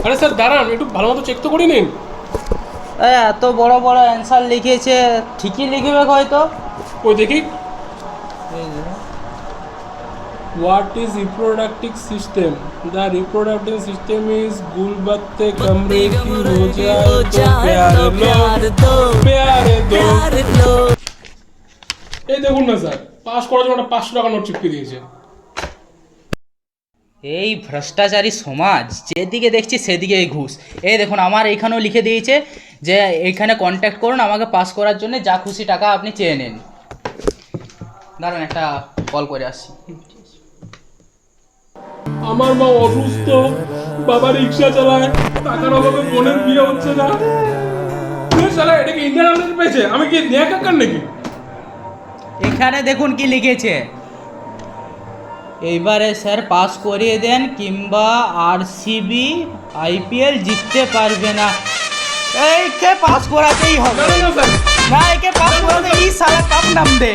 আরে স্যার দাঁড়ান, একটু ভালো মতো চেক তো করে নিন। এত বড় বড় অ্যান্সার লিখেছে, ঠিকই লিখবে হয়তো। ওই দেখি, what is reproductive system? The reproductive system is গুলবাত্তে কামরে কি হো যায় তো প্যারে দো। এই দেখুন না স্যার, পাস করার জন্য একটা 500 টাকা নোট চিপকে দিয়েছে। এই ভ্রষ্টাচারী সমাজ, যেদিকে দেখছি সেদিকেই ঘুষ। এই দেখুন আমার এইখানেও লিখে দিয়েছে যে এইখানে কন্ট্যাক্ট করুন, আমাকে পাস করার জন্য যা খুশি টাকা আপনি চেয়ে নেন। দাঁড়ান একটা কল করে আসছি। আমার মা অসুস্থ, বাবা রিক্সা চালায়, টাকার অভাবে বোনের বিয়ে হচ্ছে না। শালা এটা কি ইন্ডিয়ান আর্মি পেয়েছে? আমি কি নেয়া কাকার নাকি? এখানে দেখুন কি লিখেছে, এইবারে স্যার পাস করিয়ে দেন কিংবা আরসিবি আইপিএল জিততে পারবে না। এইকে পাস করাতেই হবে না না স্যার, না, একে পাস করাতে এই সালা কাপ নাম দে।